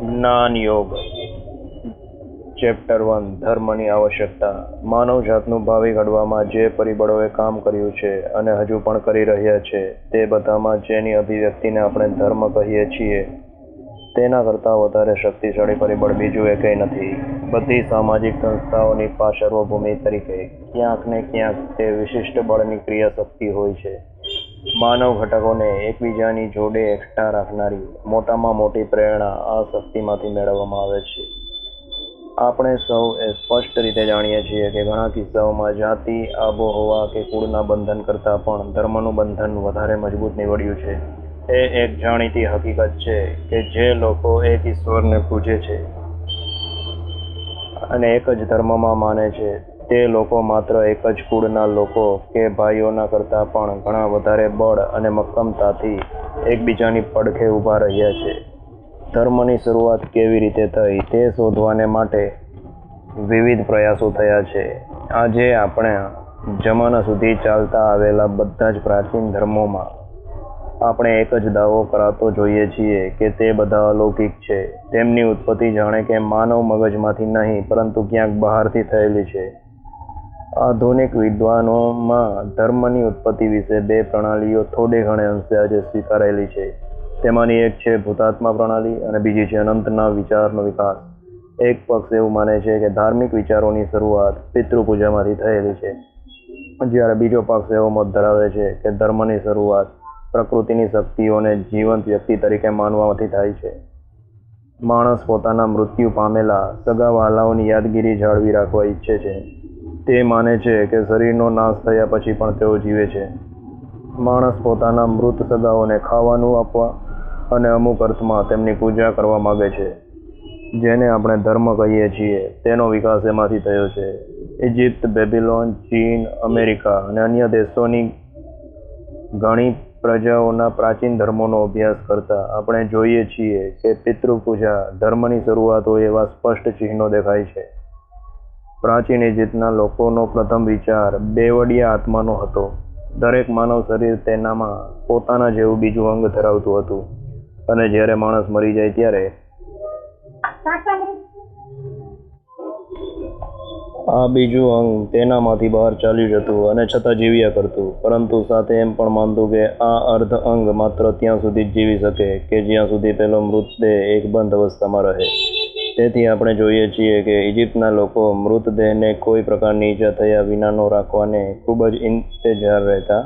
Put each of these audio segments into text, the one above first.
જ્ઞાન યોગ ચેપ્ટર 1 ધર્મની આવશ્યકતા માનવજાતનું ભાવિ ઘડવામાં જે પરિબળોએ કામ કર્યું છે અને હજુ પણ કરી રહ્યા છે તે બધામાં જેની અભિવ્યક્તિને આપણે ધર્મ કહીએ છીએ તેના કરતાં વધારે શક્તિશાળી પરિબળ બીજું એકેય નથી. બધી સામાજિક સંસ્થાઓની પાર્શ્વભૂમિ તરીકે ક્યાંક ને ક્યાંક તે વિશિષ્ટ બળની ક્રિયાશક્તિ હોય છે. માનવ ઘટકોને એકબીજાની જોડે એકઠા રાખનારી મોટામાં મોટી પ્રેરણા આ શક્તિમાંથી મેળવવામાં આવે છે. આપણે સૌ એ સ્પષ્ટ રીતે જાણીએ છીએ કે ઘણા કિસ્સાઓમાં જાતિ, આબોહવા કે કુળના બંધન કરતાં પણ ધર્મનું બંધન વધારે મજબૂત નીવડ્યું છે. એ એક જાણીતી હકીકત છે કે જે લોકો એક ઈશ્વરને પૂજે છે અને એક જ ધર્મમાં માને છે તે લોકો માત્ર એક જ કુળના લોકો કે ભાઈઓના કરતાં પણ ઘણા વધારે બળ અને મક્કમતાથી એકબીજાની પડખે ઊભા રહ્યા છે. ધર્મની શરૂઆત કેવી રીતે થઈ તે શોધવાને માટે વિવિધ પ્રયાસો થયા છે. આજે આપણે જમાના સુધી ચાલતા આવેલા બધા જ પ્રાચીન ધર્મોમાં આપણે એક જ દાવો કરાતો જોઈએ છીએ કે તે બધા અલૌકિક છે. તેમની ઉત્પત્તિ જાણે કે માનવ મગજમાંથી નહીં પરંતુ ક્યાંક બહારથી થયેલી છે. આધુનિક વિદ્વાનોમાં ધર્મની ઉત્પત્તિ વિશે બે પ્રણાલીઓ થોડે ઘણે અંશે આજે સ્વીકારેલી છે. તેમાંની એક છે ભૂતાત્મા પ્રણાલી અને બીજી છે અનંતના વિચારનો વિકાસ. એક પક્ષ એવું માને છે કે ધાર્મિક વિચારોની શરૂઆત પિતૃપૂજામાંથી થયેલી છે, જ્યારે બીજો પક્ષ એવો મત ધરાવે છે કે ધર્મની શરૂઆત પ્રકૃતિની શક્તિઓને જીવંત વ્યક્તિ તરીકે માનવાથી થાય છે. માણસ પોતાના મૃત્યુ પામેલા સગા વહાલાઓની યાદગીરી જાળવી રાખવા ઈચ્છે છે. તે માને છે કે શરીરનો નાશ થયા પછી પણ તેઓ જીવે છે. માણસ પોતાના મૃત સગાઓને ખાવાનું આપવા અને અમુક અર્થમાં તેમની પૂજા કરવા માગે છે. જેને આપણે ધર્મ કહીએ છીએ તેનો વિકાસ એમાંથી થયો છે. ઇજિપ્ત, બેબીલોન, ચીન, અમેરિકા અને અન્ય દેશોની ઘણી પ્રજાઓના પ્રાચીન ધર્મોનો અભ્યાસ કરતા આપણે જોઈએ છીએ કે પિતૃપૂજા ધર્મની શરૂઆત હોય એવા સ્પષ્ટ ચિહ્નો દેખાય છે. પ્રાચીન ઇજિપ્તના લોકોનો પ્રથમ વિચાર બેવડિયા આત્માનો હતો. દરેક માનવ શરીર તેનામાં પોતાના જેવું બીજું અંગ ધરાવતું હતું અને જ્યારે માણસ મરી જાય ત્યારે આ બીજું અંગ તેનામાંથી બહાર ચાલ્યું જતું અને છતાં જીવ્યા કરતું, પરંતુ સાથે એમ પણ માનતું કે આ અર્ધ અંગ માત્ર ત્યાં સુધી જ જીવી શકે કે જ્યાં સુધી પેલો મૃતદેહ એક બંધ અવસ્થામાં રહે. તેથી આપણે જોઈએ છીએ કે ઇજિપ્તના લોકો મૃતદેહને કોઈ પ્રકારની ઈજા થયા વિનાનો રાખવાને ખૂબ જ ઇંતજાર રહેતા.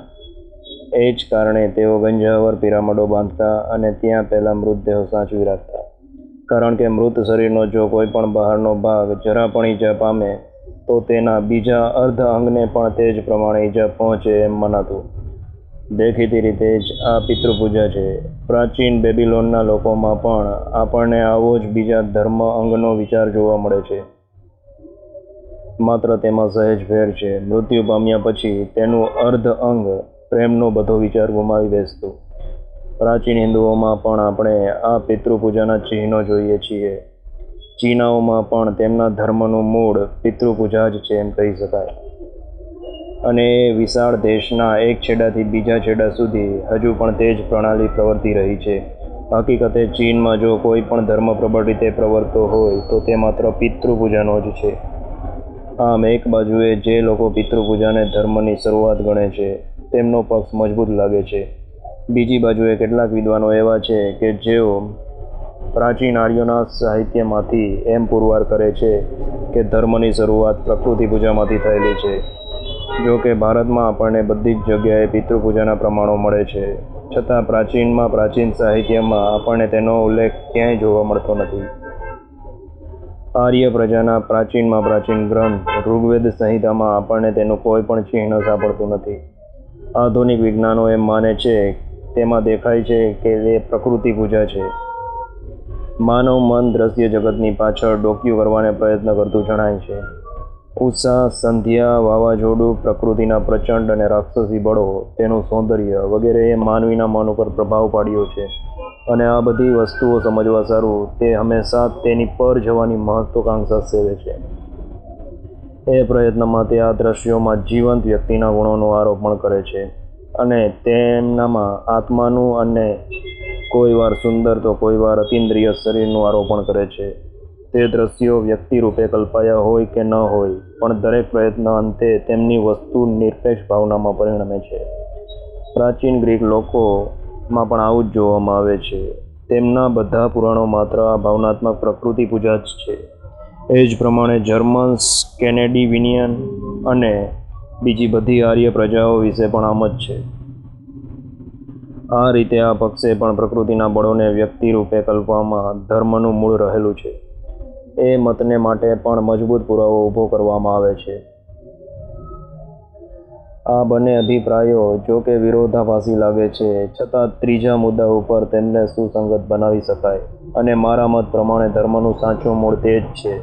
એ જ કારણે તેઓ ગંજાવર પિરામિડો બાંધતા અને ત્યાં પહેલા મૃતદેહો સાચવી રાખતા, કારણ કે મૃત શરીરનો જો કોઈ પણ બહારનો ભાગ જરા પણ ઈજા પામે તો તેના બીજા અર્ધ અંગને પણ તે જ પ્રમાણે ઈજા પહોંચે એમ મનાતું. દેખીતી રીતે જ આ પિતૃપૂજા છે. પ્રાચીન બેબીલોનના લોકોમાં પણ આપણને આવો જ બીજા ધર્મ અંગનો વિચાર જોવા મળે છે, માત્ર તેમાં સહેજ ફેર છે. મૃત્યુ પામ્યા પછી તેનું અર્ધ અંગ પ્રેમનો બધો વિચાર ગુમાવી બેસતું. પ્રાચીન હિન્દુઓમાં પણ આપણે આ પિતૃપૂજાના ચિહ્નો જોઈએ છીએ. ચીનાઓમાં પણ તેમના ધર્મનું મૂળ પિતૃપૂજા જ છે એમ કહી શકાય. અને એ વિશાળ દેશના એક છેડાથી બીજા છેડા સુધી હજુ પણ તે જ પ્રણાલી પ્રવર્તી રહી છે. હકીકતે ચીનમાં જો કોઈ પણ ધર્મ પ્રબળ રીતે પ્રવર્તતો હોય તો તે માત્ર પિતૃપૂજાનો જ છે. આમ એક બાજુએ જે લોકો પિતૃપૂજાને ધર્મની શરૂઆત ગણે છે તેમનો પક્ષ મજબૂત લાગે છે. બીજી બાજુએ કેટલાક વિદ્વાનો એવા છે કે જેઓ પ્રાચીન આર્યોના સાહિત્યમાંથી એમ પુરવાર કરે છે કે ધર્મની શરૂઆત પ્રકૃતિ પૂજામાંથી થયેલી છે. જો કે ભારતમાં આપણને બધી જ જગ્યાએ પિતૃપૂજાના પ્રમાણો મળે છે, છતાં પ્રાચીન સાહિત્યમાં આપણને તેનો ઉલ્લેખ ક્યાંય જોવા મળતો નથી. આર્ય પ્રજાના પ્રાચીન ગ્રંથ ઋગ્વેદ સંહિતામાં આપણને તેનું કોઈ પણ ચિહ્ન સાંપડતું નથી. આધુનિક વિજ્ઞાનો એમ માને છે તેમાં દેખાય છે કે તે પ્રકૃતિ પૂજા છે. માનવ મન દ્રશ્ય જગતની પાછળ ડોકિયું કરવાને પ્રયત્ન કરતું જણાય છે. ઉષા, સંધ્યા, વાવાઝોડું, પ્રકૃતિના પ્રચંડ અને રાક્ષસી બળો, તેનું સૌંદર્ય વગેરેએ માનવીના મન ઉપર પ્રભાવ પાડ્યો છે અને આ બધી વસ્તુઓ સમજવા સારું તે હંમેશા તેની પર જવાની મહત્વાકાંક્ષા સેવે છે. એ પ્રયત્નમાં તે આ દ્રશ્યોમાં જીવંત વ્યક્તિના ગુણોનું આરોપણ કરે છે અને તેમનામાં આત્માનું અને કોઈ વાર સુંદર તો કોઈ વાર અતિન્દ્રિય શરીરનું આરોપણ કરે છે. તે દ્રશ્યો વ્યક્તિ રૂપે કલ્પાયા હોય કે ન હોય, પણ દરેક પ્રયત્ન અંતે તેમની વસ્તુ નિરપેક્ષ ભાવનામાં પરિણમે છે. પ્રાચીન ગ્રીક લોકોમાં પણ આવું જ જોવામાં આવે છે. તેમના બધા પુરાણો માત્ર આ ભાવનાત્મક પ્રકૃતિ પૂજા જ છે. એ જ પ્રમાણે જર્મન્સ, સ્કેન્ડિનેવિયન અને બીજી બધી આર્ય પ્રજાઓ વિશે પણ આમ જ છે. આ રીતે આ પક્ષે પણ પ્રકૃતિના બળોને વ્યક્તિ રૂપે કલ્પવામાં ધર્મનું મૂળ રહેલું છે. એ મતને માટે પણ મજબૂત પુરાવો ઊભો કરવામાં આવે છે. આ બંને અભિપ્રાયો જો કે વિરોધાભાસી લાગે છે, છતાં ત્રીજા મુદ્દા ઉપર તેમને સુસંગત બનાવી શકાય, અને મારા મત પ્રમાણે ધર્મનું સાચું મૂળ તે જ છે.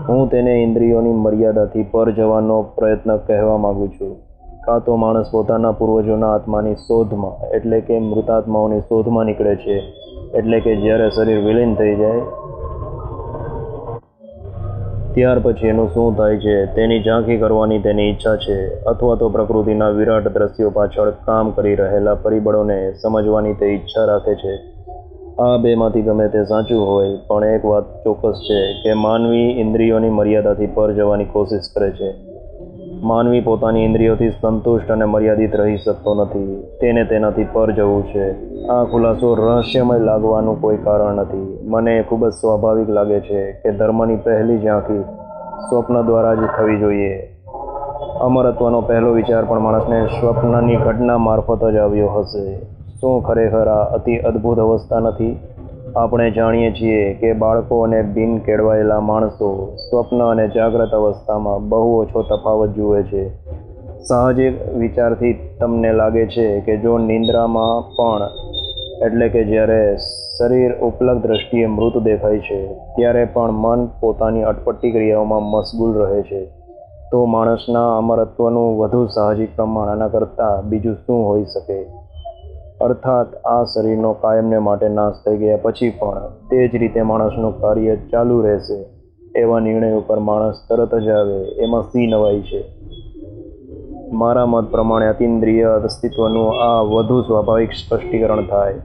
હું તેને ઇન્દ્રિયોની મર્યાદાથી પર જવાનો પ્રયત્ન કહેવા માંગુ છું. કાં તો માણસ પોતાના પૂર્વજોના આત્માની શોધમાં, એટલે કે મૃતાત્માઓની શોધમાં નીકળે છે, એટલે કે જ્યારે શરીર વિલીન થઈ જાય ત્યાર પછી એનું શું થાય છે તેની ઝાંખી કરવાની તેની ઈચ્છા છે, અથવા તો પ્રકૃતિના વિરાટ દ્રશ્યો પાછળ કામ કરી રહેલા પરિબળોને સમજવાની તે ઈચ્છા રાખે છે. આ બેમાંથી ગમે તે સાચું હોય, પણ એક વાત ચોક્કસ છે કે માનવી ઇન્દ્રિયોની મર્યાદાથી પર જવાની કોશિશ કરે છે. માનવી પોતાની ઇન્દ્રિયોથી સંતુષ્ટ અને મર્યાદિત રહી શકતો નથી. તેને તેનાથી પર જવું છે. આ ખુલાસો રહસ્યમય લાગવાનું કોઈ કારણ નથી. મને ખૂબ જ સ્વાભાવિક લાગે છે કે ધર્મની પહેલી ઝાંખી સ્વપ્ન દ્વારા જ થવી જોઈએ. અમરત્વનો પહેલો વિચાર પણ માણસને સ્વપ્નની ઘટના મારફત જ આવ્યો હશે. શું ખરેખર આ અતિ અદ્ભુત અવસ્થા નથી? આપણે જાણીએ છીએ કે બાળકો અને બિન કેળવાયેલા માણસો સ્વપ્ન અને જાગ્રત અવસ્થામાં બહુ ઓછો તફાવત જુએ છે. સાહજિક વિચારથી તમને લાગે છે કે જો નિંદ્રામાં પણ, એટલે કે જ્યારે શરીર ઉપલબ્ધ દ્રષ્ટિએ મૃત દેખાય છે, ત્યારે પણ મન પોતાની અટપટી ક્રિયાઓમાં મશગુલ રહે છે, તો માણસના અમરત્વનું વધુ સાહજિક પ્રમાણ આના કરતાં બીજું શું હોઈ શકે? અર્થાત આ શરીરનો કાયમને માટે નાશ થઈ ગયા પછી પણ તે જ રીતે માણસનું કાર્ય ચાલુ રહેશે, એવા નિર્ણય ઉપર માણસ તરત જ આવે, એમાં શી નવાઈ છે? મારા મત પ્રમાણે અતિન્દ્રિય અસ્તિત્વનું આ વધુ સ્વાભાવિક સ્પષ્ટીકરણ થાય,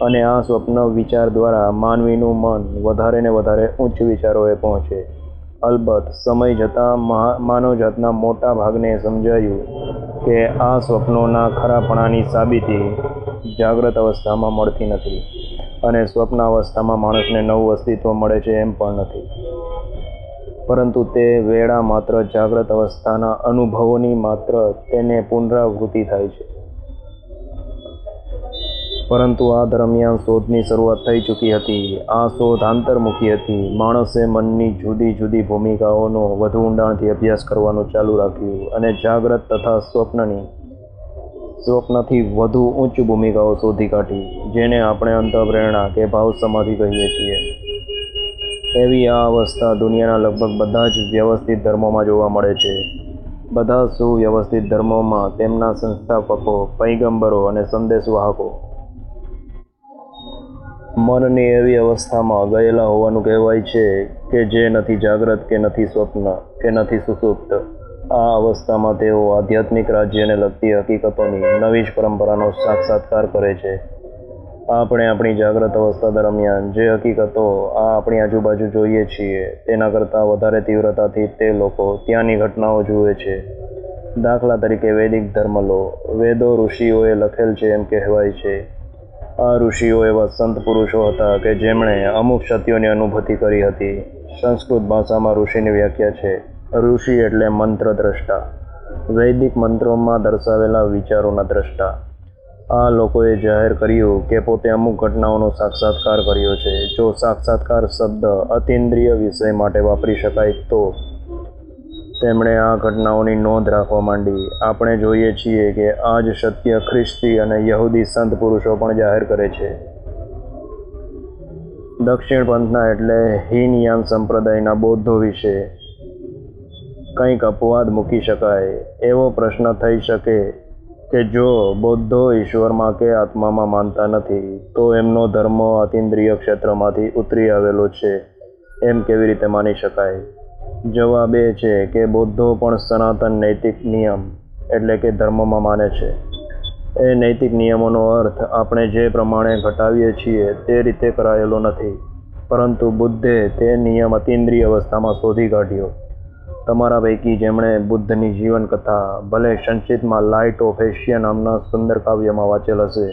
અને આ સ્વપ્ન વિચાર દ્વારા માનવીનું મન વધારે ને વધારે ઉચ્ચ વિચારોએ પહોંચે. અલબત્ત સમય જતાં માનવજાતના મોટા ભાગને સમજાયું કે આ સ્વપ્નોના ખરાપણાની સાબિતી જાગ્રત અવસ્થામાં મળતી નથી, અને સ્વપ્ન અવસ્થામાં માણસને નવું અસ્તિત્વ મળે છે એમ પણ નથી, પરંતુ તે વેળા માત્ર જાગ્રત અવસ્થાના અનુભવોની માત્ર તેને પુનરાવૃત્તિ થાય છે. પરંતુ આ દરમિયાન શોધની શરૂઆત થઈ ચૂકી હતી. આ શોધ આંતરમુખી હતી. માણસે મનની જુદી જુદી ભૂમિકાઓનો વધુ ઊંડાણથી અભ્યાસ કરવાનું ચાલુ રાખ્યું, અને જાગ્રત તથા સ્વપ્નથી વધુ ઉચ્ચ ભૂમિકાઓ શોધી કાઢી, જેને આપણે અંતઃપ્રેરણા કે ભાવ સમાધિ કહીએ છીએ. એવી આ અવસ્થા દુનિયાના લગભગ બધા જ વ્યવસ્થિત ધર્મોમાં જોવા મળે છે. બધા સુવ્યવસ્થિત ધર્મોમાં તેમના સંસ્થાપકો, પૈગંબરો અને સંદેશવાહકો મનની એવી અવસ્થામાં ગયેલા હોવાનું કહેવાય છે કે જે નથી જાગ્રત કે નથી સ્વપ્ન કે નથી સુષુપ્ત. આ અવસ્થામાં તેઓ આધ્યાત્મિક રાજ્યને લગતી હકીકતોની નવી જ પરંપરાનો સાક્ષાત્કાર કરે છે. આપણે આપણી જાગ્રત અવસ્થા દરમિયાન જે હકીકતો આપણી આજુબાજુ જોઈએ છીએ, તેના કરતાં વધારે તીવ્રતાથી તે લોકો ત્યાંની ઘટનાઓ જુએ છે. દાખલા તરીકે વૈદિક ધર્મ લો. વેદો ઋષિઓએ લખેલ છે એમ કહેવાય છે. આ ઋષિઓ એવા સંત પુરુષો હતા કે જેમણે અમુક સત્યોની અનુભૂતિ કરી હતી. સંસ્કૃત ભાષામાં ઋષિની વ્યાખ્યા છે, ઋષિ એટલે મંત્ર દ્રષ્ટા, વૈદિક મંત્રોમાં દર્શાવેલા વિચારોના દ્રષ્ટા. આ લોકોએ જાહેર કર્યું કે પોતે અમુક ઘટનાઓનો સાક્ષાત્કાર કર્યો છે. જો સાક્ષાત્કાર શબ્દ અતિન્દ્રિય વિષય માટે વાપરી શકાય તો તેમણે આ ઘટનાઓની નોંધ રાખવા માંડી. આપણે જોઈએ છીએ કે આ જ સત્ય ખ્રિસ્તી અને યહૂદી સંત પુરુષો પણ જાહેર કરે છે. દક્ષિણ પંથના એટલે હીનયાન સંપ્રદાયના બૌદ્ધો વિશે કંઈક અપવાદ મૂકી શકાય. એવો પ્રશ્ન થઈ શકે કે જો બૌદ્ધો ઈશ્વરમાં કે આત્મામાં માનતા નથી, તો એમનો ધર્મ અતિન્દ્રિય ક્ષેત્રમાંથી ઉતરી આવેલો છે એમ કેવી રીતે માની શકાય? જવાબ એ છે કે બૌદ્ધો પણ સનાતન નૈતિક નિયમ એટલે કે ધર્મમાં માને છે. એ નૈતિક નિયમોનો અર્થ આપણે જે પ્રમાણે ઘટાવીએ છીએ તે રીતે કરાયેલો નથી, પરંતુ બુદ્ધે તે નિયમ અતિન્દ્રિય અવસ્થામાં શોધી કાઢ્યો. તમારા પૈકી જેમણે બુદ્ધની જીવનકથા ભલે સંક્ષિપ્તમાં લાઇટ ઓફ એશિયા નામના સુંદર કાવ્યમાં વાંચેલ હશે,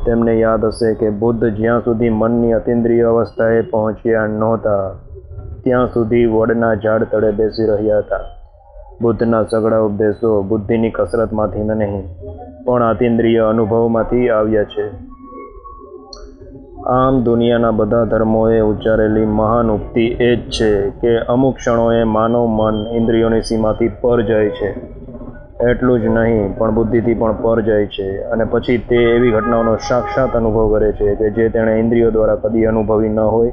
તેમને યાદ હશે કે બુદ્ધ જ્યાં સુધી મનની અતિન્દ્રિય અવસ્થાએ પહોંચ્યા નહોતા ત્યાં સુધી વડના ઝાડ તળે બેસી રહ્યા હતા. બુદ્ધના સઘળા ઉપદેશો બુદ્ધિની કસરતમાંથી નહીં, પણ અતિન્દ્રિય અનુભવમાંથી આવ્યા છે. આમ દુનિયાના બધા ધર્મોએ ઉચ્ચારેલી મહાન ઉક્તિ એ જ છે કે અમુક ક્ષણોએ માનવ મન ઇન્દ્રિયોની સીમાથી પર જાય છે. એટલું જ નહીં પણ બુદ્ધિથી પણ પર જાય છે, અને પછી તે એવી ઘટનાઓનો સાક્ષાત અનુભવ કરે છે કે જે તેણે ઇન્દ્રિયો દ્વારા કદી અનુભવી ન હોય,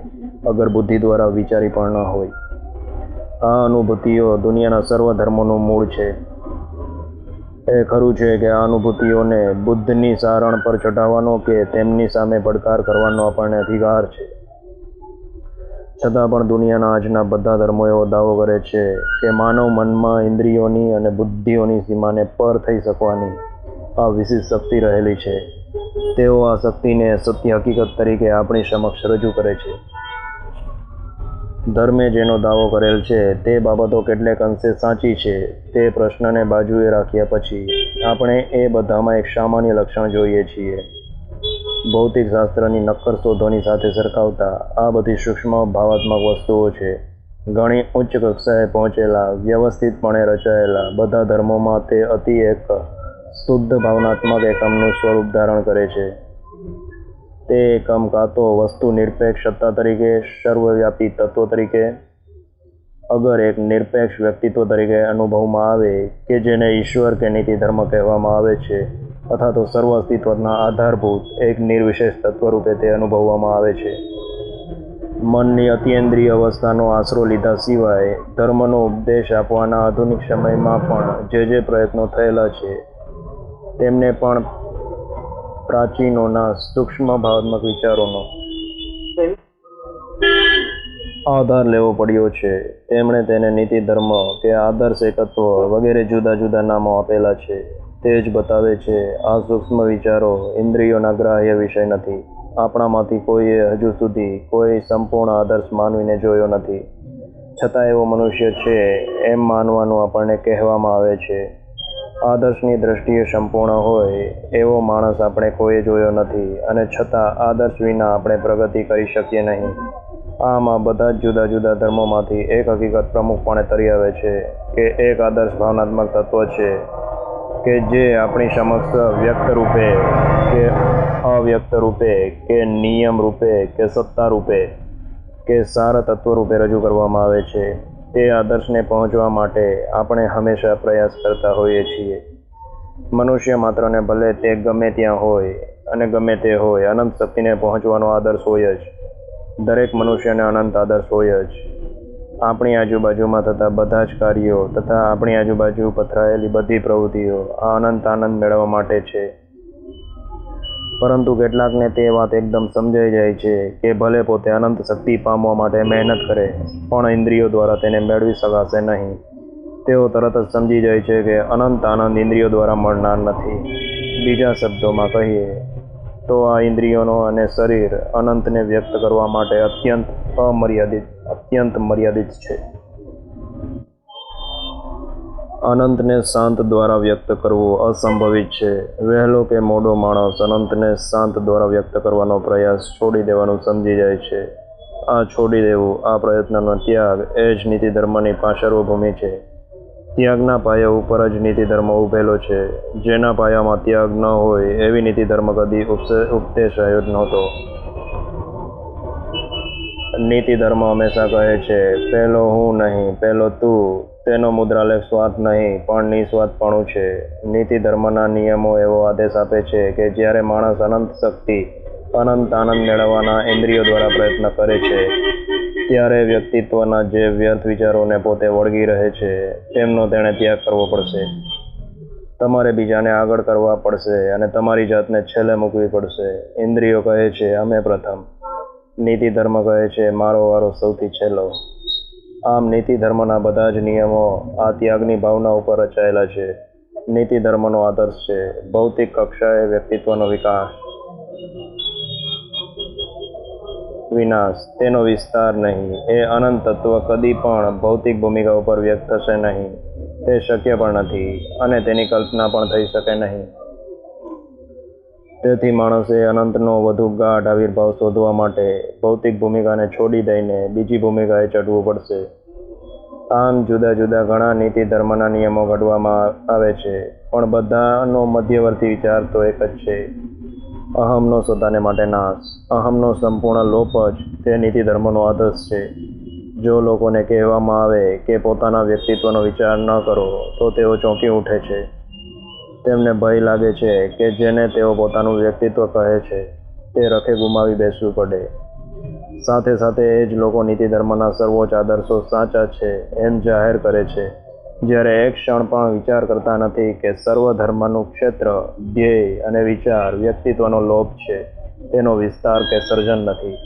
અગર બુદ્ધિ દ્વારા વિચારી પણ ન હોય. આ અનુભૂતિઓ દુનિયાના સર્વ ધર્મોનું મૂળ છે. એ ખરું છે કે આ અનુભૂતિઓને બુદ્ધની સારણ પર ચઢાવવાનો કે તેમની સામે પડકાર કરવાનો આપણને અધિકાર છે. છતાં પણ દુનિયાના આજના બધા ધર્મો એવો દાવો કરે છે કે માનવ મનમાં ઇન્દ્રિયોની અને બુદ્ધિઓની સીમાને પર થઈ શકવાની આ વિશિષ્ટ શક્તિ રહેલી છે. તેઓ આ શક્તિને સત્ય હકીકત તરીકે આપણી સમક્ષ રજૂ કરે છે. ધર્મે જેનો દાવો કરેલ છે તે બાબતો કેટલેક અંશે સાચી છે તે પ્રશ્નને બાજુએ રાખ્યા પછી આપણે એ બધામાં એક સામાન્ય લક્ષણ જોઈએ છીએ. ભૌતિક શાસ્ત્રની નક્કર શોધોની સાથે સરખાવતા આ બધી સૂક્ષ્મ ભાવાત્મક વસ્તુઓ છે. ઘણી ઉચ્ચ કક્ષાએ પહોંચેલા, વ્યવસ્થિતપણે રચાયેલા બધા ધર્મોમાં તે અતિ એક શુદ્ધ ભાવનાત્મક એકમનું સ્વરૂપ ધારણ કરે છે. તે એકમ કાં તો વસ્તુ નિરપેક્ષ સત્તા તરીકે, સર્વવ્યાપી તત્વ તરીકે, અગર એક નિરપેક્ષ વ્યક્તિત્વ તરીકે અનુભવમાં આવે કે જેને ઈશ્વર કે નીતિ ધર્મ કહેવામાં આવે છે, અથવા તો સર્વ અસ્તિત્વના આધારભૂત એક નિર્વિશેષ તત્વ રૂપે તે અનુભવવામાં આવે છે. મનની અતિન્દ્રિય અવસ્થાનો આશરો લીધા સિવાય ધર્મનો ઉપદેશ આપવાના આધુનિક સમયમાં પણ જે પ્રયત્નો થયેલા છે તેમને પણ પ્રાચીનોના સૂક્ષ્મ ભાવાત્મક વિચારોનો આધાર લેવો પડ્યો છે. તેમણે તેને નીતિ ધર્મ કે આદર્શ એકત્વ વગેરે જુદા જુદા નામો આપેલા છે. તે જ બતાવે છે આ સૂક્ષ્મ વિચારો ઇન્દ્રિયોના ગ્રાહ્ય વિષય નથી. આપણામાંથી કોઈએ હજુ સુધી કોઈ સંપૂર્ણ આદર્શ માનવીને જોયો નથી, છતાં એવો મનુષ્ય છે એમ માનવાનું આપણને કહેવામાં આવે છે. આદર્શની દ્રષ્ટિએ સંપૂર્ણ હોય એવો માણસ આપણે કોઈએ જોયો નથી, અને છતાં આદર્શ વિના આપણે પ્રગતિ કરી શકીએ નહીં. આમ આ બધા જ જુદા જુદા ધર્મોમાંથી એક હકીકત પ્રમુખપણે તરી આવે છે કે એક આદર્શ ભાવનાત્મક તત્વ છે કે જે આપણી સમક્ષ વ્યક્ત રૂપે કે અવ્યક્ત રૂપે કે નિયમ રૂપે કે સત્તા રૂપે કે સાર તત્વ રૂપે રજૂ કરવામાં આવે છે. તે આદર્શને પહોંચવા માટે આપણે હંમેશા પ્રયાસ કરતા હોઈએ છીએ. મનુષ્ય માત્રને ભલે તે ગમે ત્યાં હોય અને ગમે તે હોય, અનંત શક્તિને પહોંચવાનો આદર્શ હોય જ. દરેક મનુષ્યને અનંત આદર્શ હોય જ. આપણી આજુબાજુમાં થતા બધા જ કાર્યો તથા આપણી આજુબાજુ પથરાયેલી બધી પ્રવૃત્તિઓ આ અનંત આનંદ મેળવવા માટે છે. પરંતુ કેટલાકને તે વાત એકદમ સમજાઈ જાય છે કે ભલે પોતે અનંત શક્તિ પામવા માટે મહેનત કરે પણ ઇન્દ્રિયો દ્વારા તેને મેળવી શકાશે નહીં. તેઓ તરત જ સમજી જાય છે કે અનંત આનંદ ઇન્દ્રિયો દ્વારા મળનાર નથી. બીજા શબ્દોમાં કહીએ તો આ ઇન્દ્રિયોનો અને શરીર અનંતને વ્યક્ત કરવા માટે અત્યંત મર્યાદિત છે. અનંતને શાંત દ્વારા વ્યક્ત કરવું અસંભવિત છે. વહેલો કે મોડો માણસ અનંતને શાંત દ્વારા વ્યક્ત કરવાનો પ્રયાસ છોડી દેવાનું સમજી જાય છે. આ છોડી દેવું, આ પ્રયત્નનો ત્યાગ એ જ નીતિ ધર્મની પાર્શ્વભૂમિ છે. ત્યાગના પાયા ઉપર જ નીતિ ધર્મ ઉભેલો છે. જેના પાયામાં ત્યાગ ન હોય એવી નીતિ ધર્મ કદી ઉપદેશાયો જ નહોતો. નીતિ ધર્મ હંમેશા કહે છે પહેલો હું નહીં, પહેલો તું. તેનો મુદ્રાલેખ સ્વાર્થ નહીં પણ નિસ્વાર્થપણું છે. નીતિ ધર્મના નિયમો એવો આદેશ આપે છે કે જ્યારે માણસ અનંત શક્તિ, અનંત આનંદ મેળવવાના ઇન્દ્રિયો દ્વારા પ્રયત્ન કરે છે ત્યારે વ્યક્તિત્વના જે વ્યર્થ વિચારોને પોતે વળગી રહે છે તેમનો તેણે ત્યાગ કરવો પડશે. તમારે બીજાને આગળ કરવા પડશે અને તમારી જાતને છેલ્લે મૂકવી પડશે. ઇન્દ્રિયો કહે છે અમે પ્રથમ, નીતિ ધર્મ કહે છે મારો વારો સૌથી છેલ્લો. આમ નીતિ ધર્મના બધા જ નિયમો આ ત્યાગની ભાવના ઉપર રચાયેલા છે. નીતિ ધર્મનો આદર્શ છે. ભૌતિક કક્ષાએ વ્યક્તિત્વનો વિનાશ, તેનો વિસ્તાર નહીં. એ અનંત તત્વ કદી પણ ભૌતિક ભૂમિકા ઉપર વ્યક્ત થશે નહીં. તે શક્ય પણ નથી અને તેની કલ્પના પણ થઈ શકે નહીં. તેથી માણસે અનંતનો વધુ ગાઢ આવિર્ભાવ શોધવા માટે ભૌતિક ભૂમિકાને છોડી દઈને બીજી ભૂમિકાએ ચઢવું પડશે. આમ જુદા જુદા ઘણા નીતિ ધર્મના નિયમો ઘડવામાં આવે છે, પણ બધાનો મધ્યવર્તી વિચાર તો એક જ છે: અહમનો સદાને માટે નાશ. અહમનો સંપૂર્ણ લોપ જ તે નીતિ ધર્મનો આદર્શ છે. જો લોકોને કહેવામાં આવે કે પોતાના વ્યક્તિત્વનો વિચાર ન કરો તો તેઓ ચોંકી ઉઠે છે. તેમને ભય લાગે છે કે જેને તેઓ પોતાનું વ્યક્તિત્વ કહે છે તે રખે ગુમાવી બેસવું પડે. સાથે સાથે એ જ લોકો નીતિ ધર્મના સર્વોચ્ચ આદર્શો સાચા છે એમ જાહેર કરે છે, જ્યારે એક ક્ષણ પણ વિચાર કરતા નથી કે સર્વ ધર્મનું ક્ષેત્ર, ધ્યેય અને વિચાર વ્યક્તિત્વનો લોપ છે, તેનો વિસ્તાર કે સર્જન નથી.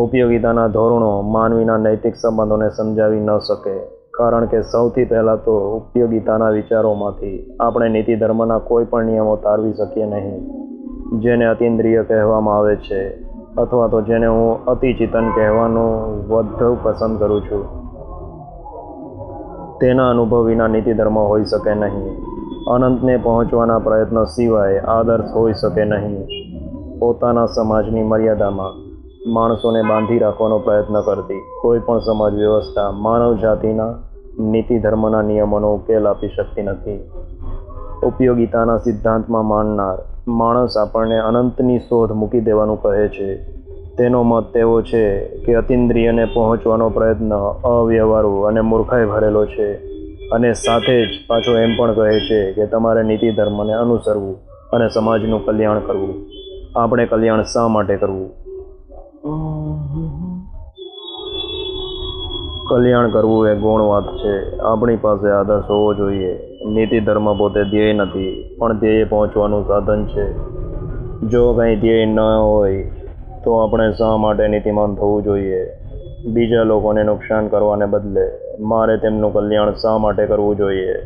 ઉપયોગિતાના ધોરણો માનવીના નૈતિક સંબંધોને સમજાવી ન શકે, કારણ કે સૌથી પહેલાં તો ઉપયોગિતાના વિચારોમાંથી આપણે નીતિ ધર્મના કોઈ પણ નિયમો તારવી શકીએ નહીં. જેને અતિન્દ્રિય કહેવામાં આવે છે, અથવા તો જેને હું અતિચેતન કહેવાનું વધુ પસંદ કરું છું, તેના અનુભવ વિના નીતિ ધર્મ હોઈ શકે નહીં. અનંતને પહોંચવાના પ્રયત્ન સિવાય આદર્શ હોઈ શકે નહીં. પોતાના સમાજની મર્યાદામાં માણસોને બાંધી રાખવાનો પ્રયત્ન કરતી કોઈ પણ સમાજ વ્યવસ્થા માનવ જાતિના નીતિ ધર્મના નિયમોનો ઉકેલ આપી શકતી નથી. ઉપયોગિતાના સિદ્ધાંતમાં માનનાર માણસ આપણને અનંતની શોધ મૂકી દેવાનું કહે છે. તેનો મત એવો છે કે અતિન્દ્રિયને પહોંચવાનો પ્રયત્ન અવ્યવહારુ અને મૂર્ખાઈ ભરેલો છે, અને સાથે જ પાછો એમ પણ કહે છે કે તમારે નીતિ ધર્મને અનુસરવું અને સમાજનું કલ્યાણ કરવું. આપણે કલ્યાણ શા માટે કરવું? કલ્યાણ કરવું એ ગૌણ વાત છે. આપણી પાસે આદર્શ હોવો જોઈએ. નીતિ ધર્મ પોતે ધ્યેય નથી, પણ ધ્યેય પહોંચવાનું સાધન છે. જો કંઈ ધ્યેય ન હોય તો આપણે શા માટે નીતિમાન થવું જોઈએ? બીજા લોકોને નુકસાન કરવાને બદલે મારે તેમનું કલ્યાણ શા માટે કરવું જોઈએ?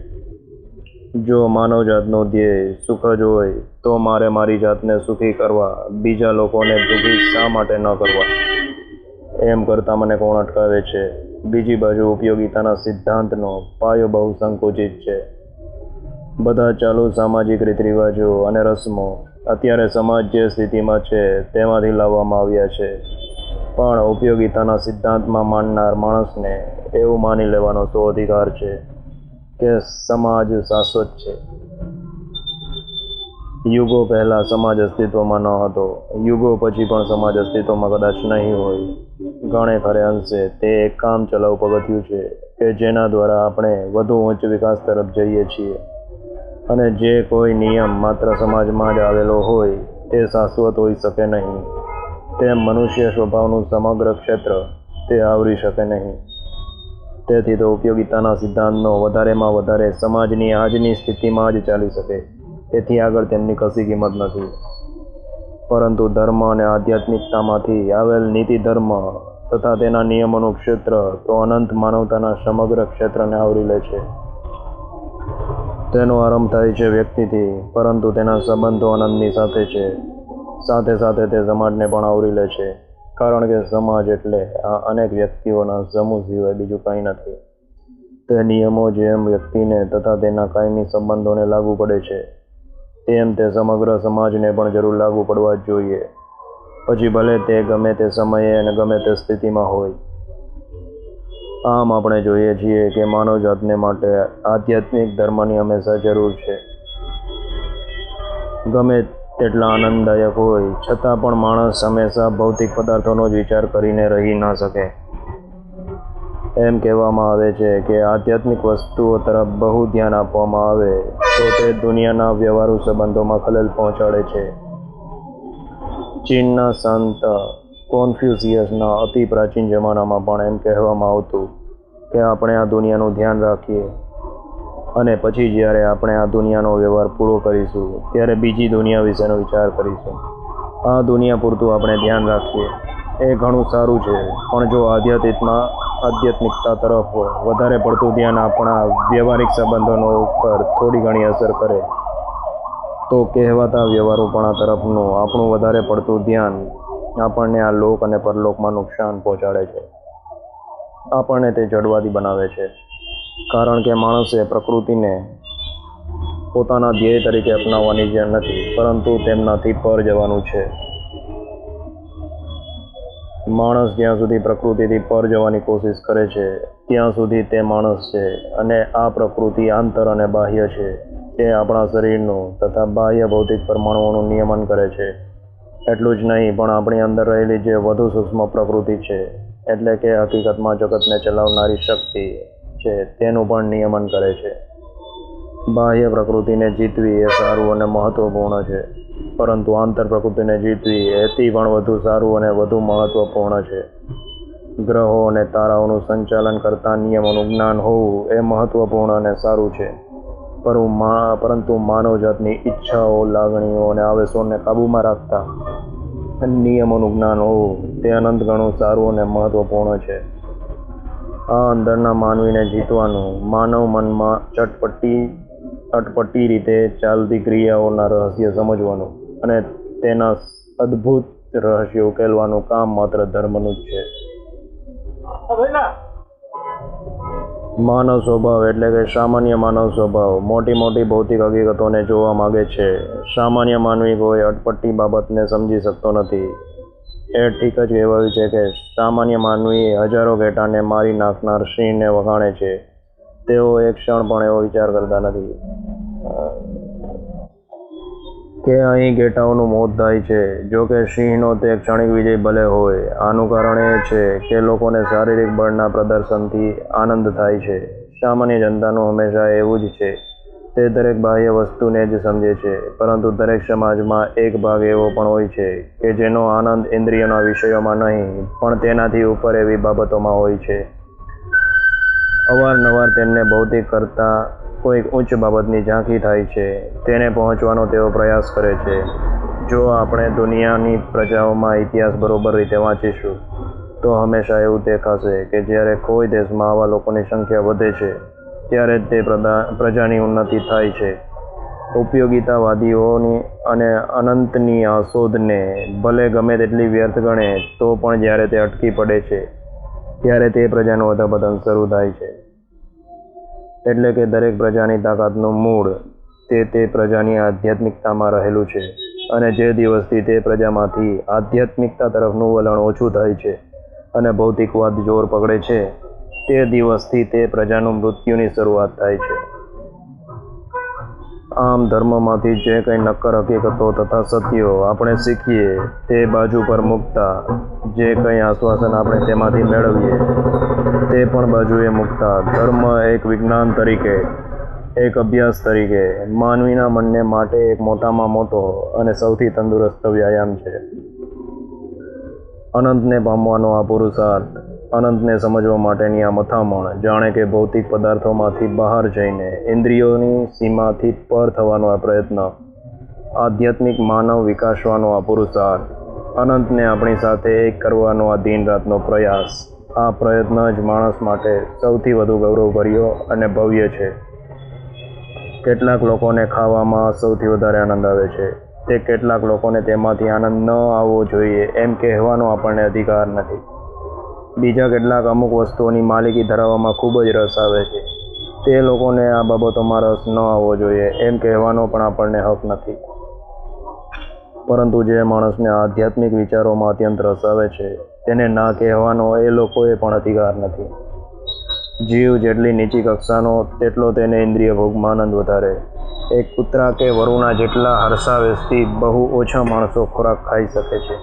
જો માનવજાતનું ધ્યેય સુખ જ હોય તો મારે મારી જાતને સુખી કરવા બીજા લોકોને દુઃખી શા માટે ન કરવા? એમ કરતાં મને કોણ અટકાવે છે? બીજી બાજુ ઉપયોગિતાના સિદ્ધાંતનો પાયો બહુ સંકુચિત છે. બધા ચાલુ સામાજિક રીતરિવાજો અને રસમો અત્યારે સમાજ જે સ્થિતિમાં છે તેમાંથી લાવવામાં આવ્યા છે, પણ ઉપયોગિતાના સિદ્ધાંતમાં માનનાર માણસને એવું માની લેવાનો શો અધિકાર છે કે સમાજ શાશ્વત છે. યુગો પહેલાં સમાજ અસ્તિત્વમાં ન હતો, યુગો પછી પણ સમાજ અસ્તિત્વમાં કદાચ નહીં હોય. ઘણે ખરે અંશે તે એક કામચલાઉ પગથિયું છે કે જેના દ્વારા આપણે વધુ ઉચ્ચ વિકાસ તરફ જઈએ છીએ. અને જે કોઈ નિયમ માત્ર સમાજમાં જ આવેલો હોય તે શાશ્વત હોઈ શકે નહીં. તેમ મનુષ્ય સ્વભાવનું સમગ્ર ક્ષેત્ર તે આવરી શકે નહીં. તેથી તો ઉપયોગિતાના સિદ્ધાંતનો વધારેમાં વધારે સમાજની આજની સ્થિતિમાં જ ચાલી શકે, તેથી આગળ તેમની કશી કિંમત નથી. પરંતુ ધર્મ અને આધ્યાત્મિકતામાંથી આવેલ નીતિ ધર્મ તથા તેના નિયમોનું ક્ષેત્ર તો અનંત માનવતાના સમગ્ર ક્ષેત્રને આવરી લે છે. તેનો આરંભ થાય છે વ્યક્તિથી, પરંતુ તેના સંબંધો અનંતની સાથે છે. સાથે સાથે તે સમાજને પણ આવરી લે છે, કારણ કે સમાજ એટલે આ અનેક વ્યક્તિઓના સમૂહ સિવાય બીજું કંઈ નથી. તે નિયમો જેમ વ્યક્તિને તથા તેના કાયમી સંબંધોને લાગુ પડે છે, તેમ તે સમગ્ર સમાજને પણ જરૂર લાગુ પડવા જ જોઈએ, પછી ભલે તે ગમે તે સમયે અને ગમે તે સ્થિતિમાં હોય. આમ આપણે જોઈએ છીએ કે માનવજાતને માટે આધ્યાત્મિક ધર્મની હંમેશા જરૂર છે. ગમે તેટલા આનંદદાયક હોય છતાં પણ માણસ હંમેશા ભૌતિક પદાર્થોનો જ વિચાર કરીને રહી ન શકે. એમ કહેવામાં આવે છે કે આધ્યાત્મિક વસ્તુઓ તરફ બહુ ધ્યાન આપવામાં આવે તો તે દુનિયાના વ્યવહારુ સંબંધોમાં ખલેલ પહોંચાડે છે. ચીનના સંત કોન્ફ્યુશિયસના અતિ પ્રાચીન જમાનામાં પણ એમ કહેવામાં આવતું કે આપણે આ દુનિયાનું ધ્યાન રાખીએ, અને પછી જ્યારે આપણે આ દુનિયાનો વ્યવહાર પૂરો કરીશું ત્યારે બીજી દુનિયા વિશેનો વિચાર કરીશું. આ દુનિયા પૂરતું આપણે ધ્યાન રાખીએ એ ઘણું સારું છે, પણ જો આધ્યાત્મિકતા તરફ વધારે પડતું ધ્યાન આપણા વ્યવહારિક સંબંધોનો ઉપર થોડી ઘણી અસર કરે તો કહેવાતા વ્યવહારુપણા તરફનું આપણું વધારે પડતું ધ્યાન આપણને આ લોક અને પરલોકમાં નુકસાન પહોંચાડે છે. આપણને તે જડવાદી બનાવે છે, કારણ કે માણસે પ્રકૃતિને પોતાના ધ્યેય તરીકે અપનાવવાની જ નથી, પરંતુ તેમનાથી પર જવાનું છે. માણસ જ્યાં સુધી પ્રકૃતિથી પર જવાની કોશિશ કરે છે ત્યાં સુધી તે માણસ છે, અને આ પ્રકૃતિ આંતર અને બાહ્ય છે. તે આપણા શરીરનું તથા બાહ્ય ભૌતિક પરમાણુઓનું નિયમન કરે છે. એટલું જ નહીં, પણ આપણી અંદર રહેલી જે વધુ સૂક્ષ્મ પ્રકૃતિ છે, એટલે કે હકીકતમાં જગતને ચલાવનારી શક્તિ છે, તેનું પણ નિયમન કરે છે. બાહ્ય પ્રકૃતિને જીતવી એ સારું અને મહત્વપૂર્ણ છે, પરંતુ આંતર પ્રકૃતિને જીતવી એથી પણ વધુ સારું અને વધુ મહત્વપૂર્ણ છે. ગ્રહો અને તારાઓનું સંચાલન કરતા નિયમોનું જ્ઞાન હોવું એ મહત્વપૂર્ણ અને સારું છે, પરંતુ માનવજાતની ઈચ્છાઓ, લાગણીઓ અને આવેશોને કાબૂમાં રાખતા નિયમોનું જ્ઞાન હોવું તે અનંત ગણું સારું અને મહત્વપૂર્ણ છે. આ અંદરના માનવીને જીતવાનું, માનવ મનમાં અટપટી રીતે ચાલતી ક્રિયાઓના રહસ્ય સમજવાનું અને તેના અદ્ભુત રહસ્ય ઉકેલવાનું કામ માત્ર ધર્મનું જ છે. માનવ સ્વભાવ એટલે કે સામાન્ય માનવ સ્વભાવ મોટી મોટી ભૌતિક હકીકતોને જોવા માગે છે. સામાન્ય માનવી કોઈ અટપટી બાબતને સમજી શકતો નથી. એ ઠીક જ કહેવાયું છે કે સામાન્ય માનવી હજારો ઘેટાને મારી નાખનાર સિંહને વખાણે છે. તેઓ એક ક્ષણ પણ એવો વિચાર કરતા નથી કે અહીં ઘેટાઓનું મોત થાય છે. જો કે સિંહનો તે ક્ષણિક વિજય ભલે હોય, આનું કારણ એ છે કે લોકોને શારીરિક બળના પ્રદર્શનથી આનંદ થાય છે. સામાન્ય જનતાનું હંમેશા એવું જ છે. તે દરેક બાહ્ય વસ્તુને જ સમજે છે, પરંતુ દરેક સમાજમાં એક ભાગ એવો પણ હોય છે કે જેનો આનંદ ઇન્દ્રિયોના વિષયોમાં નહીં, પણ તેનાથી ઉપર એવી બાબતોમાં હોય છે. અવારનવાર તેમને ભૌતિક કરતાં કોઈક ઉચ્ચ બાબતની ઝાંખી થાય છે. તેને પહોંચવાનો તેઓ પ્રયાસ કરે છે. જો આપણે દુનિયાની પ્રજાઓમાં ઇતિહાસ બરોબર રીતે વાંચીશું તો હંમેશા એવું દેખાશે કે જ્યારે કોઈ દેશમાં આવા લોકોની સંખ્યા વધે છે, ત્યારે જ તે પ્રજાની ઉન્નતિ થાય છે. ઉપયોગિતાવાદીઓની અને અનંતની આ શોધને ભલે ગમે તેટલી વ્યર્થ ગણે તો પણ જ્યારે તે અટકી પડે છે, ત્યારે તે પ્રજાનું અધપતન શરૂ થાય છે. એટલે કે દરેક પ્રજાની તાકાતનું મૂળ તે પ્રજાની આધ્યાત્મિકતામાં રહેલું છે, અને જે દિવસથી તે પ્રજામાંથી આધ્યાત્મિકતા તરફનું વલણ ઓછું થાય છે અને ભૌતિકવાદ જોર પકડે છે, તે દિવસથી તે પ્રજાનું મૃત્યુની શરૂઆત થાય છે. આમ ધર્મમાંથી જે કંઈ નક્કર હકીકતો તથા સત્યો આપણે શીખીએ તે બાજુ પર મૂકતા, જે કંઈ આશ્વાસન આપણે તેમાંથી મેળવીએ તે પણ બાજુએ મૂકતા, ધર્મ એક વિજ્ઞાન તરીકે, એક અભ્યાસ તરીકે માનવીના મનને માટે એક મોટામાં મોટો અને સૌથી તંદુરસ્ત વ્યાયામ છે. અનંતને પામવાનો આ પુરુષાર્થ, અનંતને સમજવા માટેની આ મથામણ, જાણે કે ભૌતિક પદાર્થોમાંથી બહાર જઈને ઇન્દ્રિયોની સીમાથી પર થવાનો આ પ્રયત્ન, આધ્યાત્મિક માનવ વિકાસવાનો આ પુરુષાર્થ, અનંતને આપણી સાથે એક કરવાનો આ દિન રાતનો પ્રયાસ, આ પ્રયત્ન જ માણસ માટે સૌથી વધુ ગૌરવભર્યો અને ભવ્ય છે. કેટલાક લોકોને ખાવામાં સૌથી વધારે આનંદ આવે છે, તે કેટલાક લોકોને તેમાંથી આનંદ ન આવવો જોઈએ એમ કહેવાનો આપણને અધિકાર નથી. બીજા કેટલાક અમુક વસ્તુઓની માલિકી ધરાવવામાં ખૂબ જ રસ આવે છે, તે લોકોને આ બાબતોમાં રસ ન આવવો જોઈએ એમ કહેવાનો પણ આપણને હક નથી. પરંતુ જે માણસને આધ્યાત્મિક વિચારોમાં અત્યંત રસ આવે છે, તેને ના કહેવાનો એ લોકોએ પણ અધિકાર નથી. જીવ જેટલી નીચી કક્ષાનો તેટલો તેને ઇન્દ્રિય ભોગમાં આનંદ વધારે. એક કૂતરા કે વરુણા જેટલા હર્ષાવેશથી બહુ ઓછા માણસો ખોરાક ખાઈ શકે છે,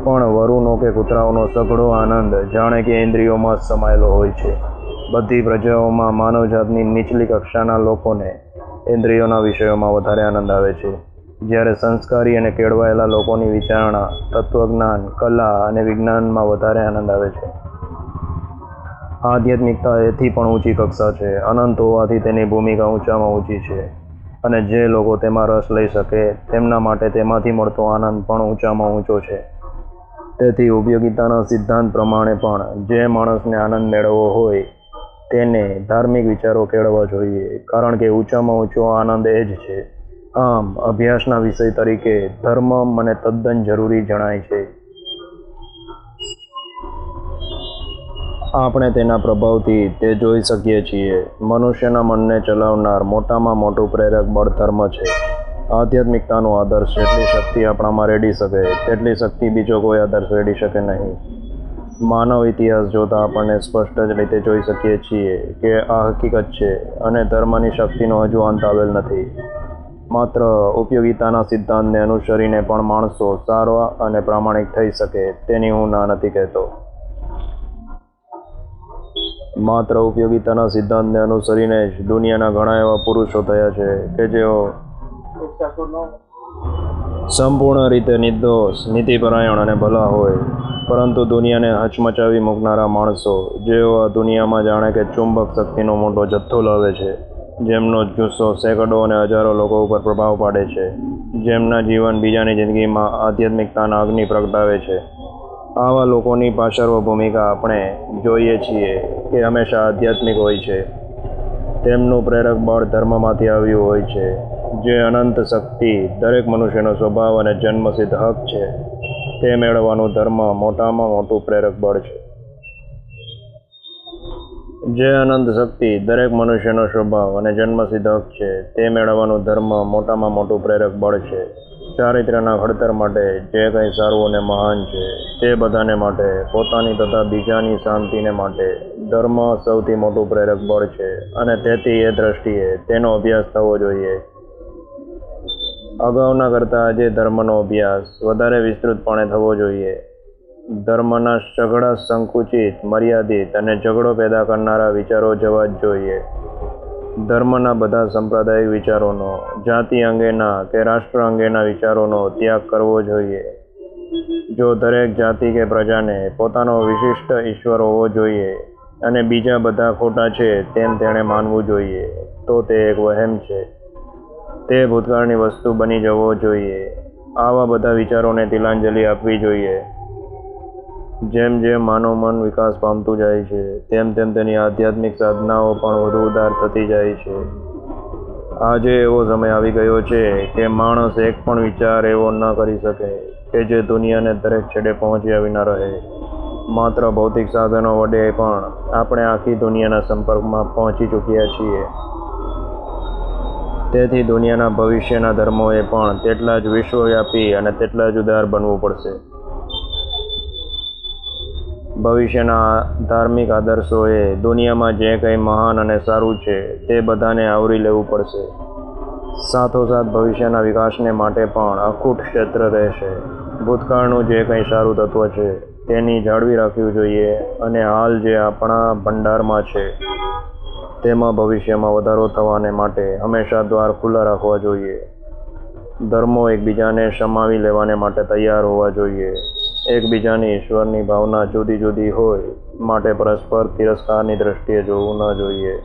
પણ વરુનો કે કૂતરાઓનો સઘળો આનંદ જાણે કે ઇન્દ્રિયોમાં જ સમાયેલો હોય છે. બધી પ્રજાઓમાં માનવજાતની નીચલી કક્ષાના લોકોને ઇન્દ્રિયોના વિષયોમાં વધારે આનંદ આવે છે, જ્યારે સંસ્કારી અને કેળવાયેલા લોકોની વિચારણા, તત્વજ્ઞાન, કલા અને વિજ્ઞાનમાં વધારે આનંદ આવે છે. આધ્યાત્મિકતા એથી પણ ઊંચી કક્ષા છે, અનંત હોવાથી તેની ભૂમિકા ઊંચામાં ઊંચી છે, અને જે લોકો તેમાં રસ લઈ શકે તેમના માટે તેમાંથી મળતો આનંદ પણ ઊંચામાં ઊંચો છે. તેથી ઉપયોગિતાના સિદ્ધાંત પ્રમાણે પણ જે માણસને આનંદ મેળવવો હોય તેને ધાર્મિક વિચારો કેળવવા જોઈએ, કારણ કે ઊંચામાં ઊંચો આનંદ એ જ છે. આમ અભ્યાસના વિષય તરીકે ધર્મ મને તદ્દન જરૂરી જણાય છે. આપણે તેના પ્રભાવથી તે જોઈ શકીએ છીએ. મનુષ્યના મનને ચલાવનાર મોટામાં મોટું પ્રેરક બળ ધર્મ છે. આધ્યાત્મિકતાનો આદર્શ જેટલી શક્તિ આપણામાં રેડી શકે તેટલી શક્તિ બીજો કોઈ આદર્શ રેડી શકે નહીં. માનવ ઇતિહાસ જોતા આપણને સ્પષ્ટ જ રીતે જોઈ શકીએ છીએ કે આ હકીકત છે અને ધર્મની શક્તિનો હજુ અંત આવેલ નથી. માત્ર ઉપયોગિતાના સિદ્ધાંતને અનુસરીને પણ માણસો સારા અને પ્રામાણિક થઈ શકે તેની હું ના નથી કહેતો. માત્ર ઉપયોગિતાના સિદ્ધાંતને અનુસરીને જ દુનિયાના ઘણા એવા પુરુષો થયા છે કે જેઓ સંપૂર્ણ રીતે નિર્દોષ, નીતિપરાયણ અને ભલા હોય, પરંતુ દુનિયાને હચમચાવી મૂકનારા માણસો જેઓ આ દુનિયામાં જાણે કે ચુંબક શક્તિનો મોટો જથ્થો લાવે છે, જેમનો જુસ્સો સેંકડો અને હજારો લોકો ઉપર પ્રભાવ પાડે છે, જેમના જીવન બીજાની જિંદગીમાં આધ્યાત્મિકતાના અગ્નિ પ્રગટાવે છે. આવા લોકોની પાર્શ્વ ભૂમિકા આપણે જોઈએ છીએ કે હંમેશા આધ્યાત્મિક હોય છે. તેમનું પ્રેરક બળ ધર્મમાંથી આવ્યું હોય છે. જે અનંત શક્તિ દરેક મનુષ્યનો સ્વભાવ અને જન્મસિદ્ધ હક છે તે મેળવવાનું ધર્મ મોટામાં મોટું પ્રેરક બળ છે. જે અનંત શક્તિ દરેક મનુષ્યનો સ્વભાવ અને જન્મસિદ્ધ હક છે તે મેળવવાનું ધર્મ મોટામાં મોટું પ્રેરક બળ છે. ચારિત્ર્યના ઘડતર માટે જે કંઈ સારું અને મહાન છે તે બધાને માટે, પોતાની તથા બીજાની શાંતિને માટે ધર્મ સૌથી મોટું પ્રેરક બળ છે અને તેથી એ દ્રષ્ટિએ તેનો અભ્યાસ થવો જોઈએ. અગાઉના કરતાં આજે ધર્મનો અભ્યાસ વધારે વિસ્તૃતપણે થવો જોઈએ. ધર્મના સઘળા સંકુચિત, મર્યાદિત અને ઝઘડો પેદા કરનારા વિચારો જવા જ જોઈએ. ધર્મના બધા સાંપ્રદાયિક વિચારોનો, જાતિ અંગેના કે રાષ્ટ્ર અંગેના વિચારોનો ત્યાગ કરવો જોઈએ. જો દરેક જાતિ કે પ્રજાને પોતાનો વિશિષ્ટ ઈશ્વર હોવો જોઈએ અને બીજા બધા ખોટા છે તેમ તેણે માનવું જોઈએ, તો તે એક વહેમ છે. તે ભૂતકાળની વસ્તુ બની જવો જોઈએ. આવા બધા વિચારોને તિલાંજલિ આપવી જોઈએ. જેમ જેમ માનવ મન વિકાસ પામતું જાય છે તેમ તેમ તેની આધ્યાત્મિક સાધનાઓ પણ વધુ ઉદાર થતી જાય છે. આજે એવો સમય આવી ગયો છે કે માણસ એક પણ વિચાર એવો ન કરી શકે કે જે દુનિયાને દરેક છેડે પહોંચ્યા વિના રહે. માત્ર ભૌતિક સાધનો વડે પણ આપણે આખી દુનિયાના સંપર્કમાં પહોંચી ચૂક્યા છીએ. તેથી દુનિયાના ભવિષ્યના ધર્મોએ પણ તેટલા જ વિશ્વવ્યાપી અને તેટલા જ ઉદાર બનવું પડશે. ભવિષ્યના ધાર્મિક આદર્શોએ દુનિયામાં જે કંઈ મહાન અને સારું છે તે બધાને આવરી લેવું પડશે. સાથોસાથ ભવિષ્યના વિકાસને માટે પણ અખૂટ ક્ષેત્ર રહેશે. ભૂતકાળનું જે કંઈ સારું તત્વ છે તેની જાળવી રાખવું જોઈએ અને હાલ જે આપણા ભંડારમાં છે તેમાં ભવિષ્યમાં વધારો થવાને માટે હંમેશા દ્વાર ખુલ્લા રાખવા જોઈએ. ધર્મો એકબીજાને સમાવી લેવાને માટે તૈયાર હોવા જોઈએ. એકબીજાની ઈશ્વરની ભાવના જુદી જુદી હોય માટે પરસ્પર તિરસ્કારની દ્રષ્ટિએ જોવું ન જોઈએ.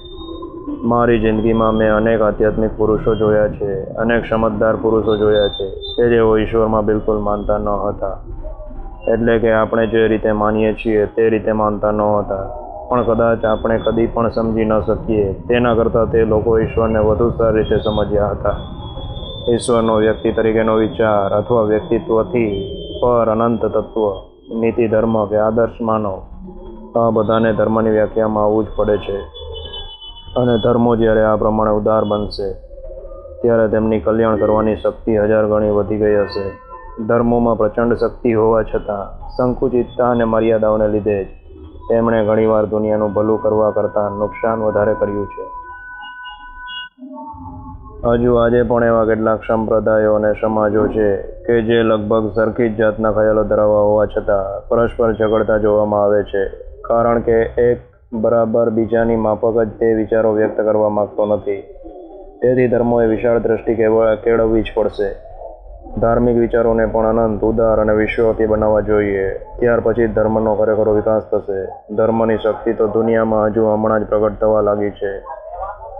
મારી જિંદગીમાં મેં અનેક આધ્યાત્મિક પુરુષો જોયા છે, અનેક સમજદાર પુરુષો જોયા છે કે જેઓ ઈશ્વરમાં બિલકુલ માનતા ન હતા. એટલે કે આપણે જે રીતે માનીએ છીએ તે રીતે માનતા ન હતા, પણ કદાચ આપણે કદી પણ સમજી ન શકીએ તેના કરતાં તે લોકો ઈશ્વરને વધુ સારી રીતે સમજ્યા હતા. ઈશ્વરનો વ્યક્તિ તરીકેનો વિચાર અથવા વ્યક્તિત્વથી પર અનંત તત્વ, નીતિ, ધર્મ કે આદર્શ માનવ, આ બધાને ધર્મની વ્યાખ્યામાં આવવું જ પડે છે. અને ધર્મો જ્યારે આ પ્રમાણે ઉદાર બનશે ત્યારે તેમની કલ્યાણ કરવાની શક્તિ 1000 ગણી વધી ગઈ હશે. ધર્મોમાં પ્રચંડ શક્તિ હોવા છતાં સંકુચિતતા અને મર્યાદાઓને લીધે જ તેમણે ઘણીવાર દુનિયાનું ભલું કરવા કરતાં નુકસાન વધારે કર્યું છે. હજુ આજે પણ એવા કેટલાક સંપ્રદાયો અને સમાજો છે કે જે લગભગ સરખી જ જાતના ખ્યાલો ધરાવતા હોવા છતાં પરસ્પર ઝઘડતા જોવામાં આવે છે, કારણ કે એક બરાબર બીજાની માફક જ તે વિચારો વ્યક્ત કરવા માંગતો નથી. તેથી ધર્મોએ વિશાળ દ્રષ્ટિ કેળવવી જ પડશે. ધાર્મિક વિચારોને પણ અનંત, ઉદાર અને વિશ્વવ્યાપી બનાવવા જોઈએ. ત્યાર પછી જ ધર્મનો ખરેખર વિકાસ થશે. ધર્મની શક્તિ તો દુનિયામાં હજુ હમણાં જ પ્રગટ થવા લાગી છે.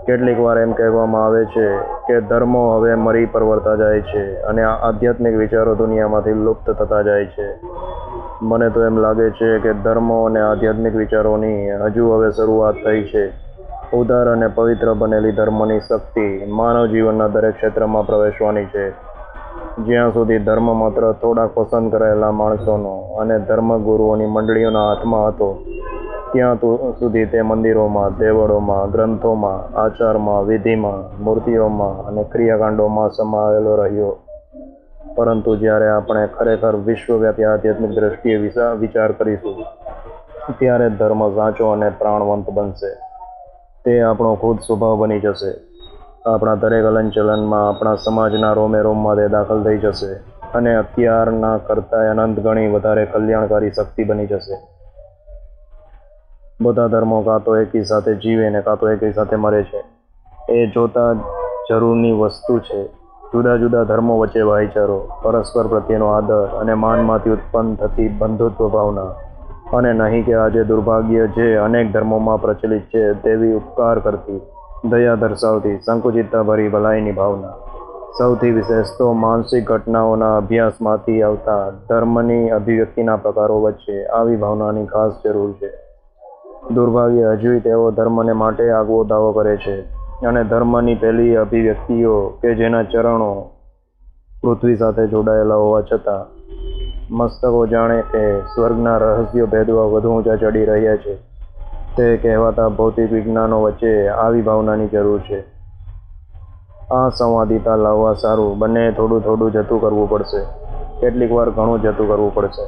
કેટલીક વાર એમ કહેવામાં આવે છે કે ધર્મો હવે મરી પરવડતા જાય છે અને આધ્યાત્મિક વિચારો દુનિયામાંથી લુપ્ત થતા જાય છે. મને તો એમ લાગે છે કે ધર્મો અને આધ્યાત્મિક વિચારોની હજુ હવે શરૂઆત થઈ છે. ઉદાર અને પવિત્ર બનેલી ધર્મની શક્તિ માનવ જીવનના દરેક ક્ષેત્રમાં પ્રવેશવાની છે. જ્યાં સુધી ધર્મ માત્ર થોડાક પસંદ કરાયેલા માણસોનો અને ધર્મગુરુઓની મંડળીઓના હાથમાં હતો, ત્યાં સુધી તે મંદિરોમાં, દેવળોમાં, ગ્રંથોમાં, આચારમાં, વિધિમાં, મૂર્તિઓમાં અને ક્રિયાકાંડોમાં સમાયેલો રહ્યો. પરંતુ જ્યારે આપણે ખરેખર વિશ્વવ્યાપી આધ્યાત્મિક દ્રષ્ટિએ વિચાર કરીશું, ત્યારે ધર્મ સાચો અને પ્રાણવંત બનશે. તે આપણો ખુદ સ્વભાવ બની જશે. આપણા દરેક હલનચલનમાં, આપણા સમાજના રોમે રોમમાં તે દાખલ થઈ જશે અને અત્યારના કરતાં અનંત ગણી વધારે કલ્યાણકારી શક્તિ બની જશે. બધા ધર્મો કાં તો એકી સાથે જીવે ને કાં તો એકી સાથે મરે છે. એ જોતા જરૂરની વસ્તુ છે. જુદા જુદા ધર્મો વચ્ચે ભાઈચારો, પરસ્પર પ્રત્યેનો આદર અને માનમાંથી ઉત્પન્ન થતી બંધુત્વ ભાવના, અને નહીં કે આજે દુર્ભાગ્ય જે અનેક ધર્મોમાં પ્રચલિત છે તેવી ઉપકાર કરતી, દયા દર્શાવતી, સંકુચિતતાભરી ભલાઈની ભાવના. સૌથી વિશેષ તો માનસિક ઘટનાઓના અભ્યાસમાંથી આવતા ધર્મની અભિવ્યક્તિના પ્રકારો વચ્ચે આવી ભાવનાની ખાસ જરૂર છે. દુર્ભાગ્ય હજુય તેઓ ધર્મને માટે આગવો દાવો કરે છે, અને ધર્મની પહેલી અભિવ્યક્તિઓ કે જેના ચરણો પૃથ્વી સાથે જોડાયેલા હોવા છતાં મસ્તકો જાણે કે સ્વર્ગના રહસ્યો ભેદવા વધુ ઊંચા ચડી રહ્યા છે, તે કહેવાતા ભૌતિક વિજ્ઞાનો વચ્ચે આવી ભાવનાની જરૂર છે. આ સંવાદિતા લાવવા સારું બંને થોડું થોડું જતું કરવું પડશે. કેટલીક વાર ઘણું જતું કરવું પડશે.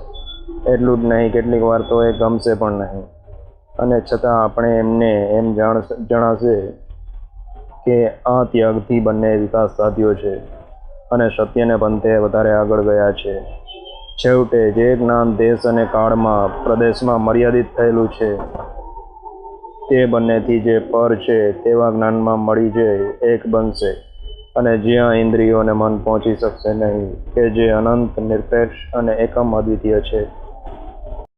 એટલું જ નહીં, કેટલીક વાર તો એ ગમશે પણ નહીં. અને છતાં આપણે એમને એમ જણાશે કે આ ત્યાગથી બંને વિકાસ સાધ્યો છે અને સત્યને પંથે વધારે આગળ ગયા છે. છેવટે જે જ્ઞાન દેશ અને કાળમાં, પ્રદેશમાં મર્યાદિત થયેલું છે, તે બંનેથી જે પર છે તેવા જ્ઞાનમાં મળી જઈ એક બનશે, અને જ્યાં ઇન્દ્રિયો અને મન પહોંચી શકશે નહીં, કે જે અનંત, નિરપેક્ષ અને એકમ અદ્વિતીય છે.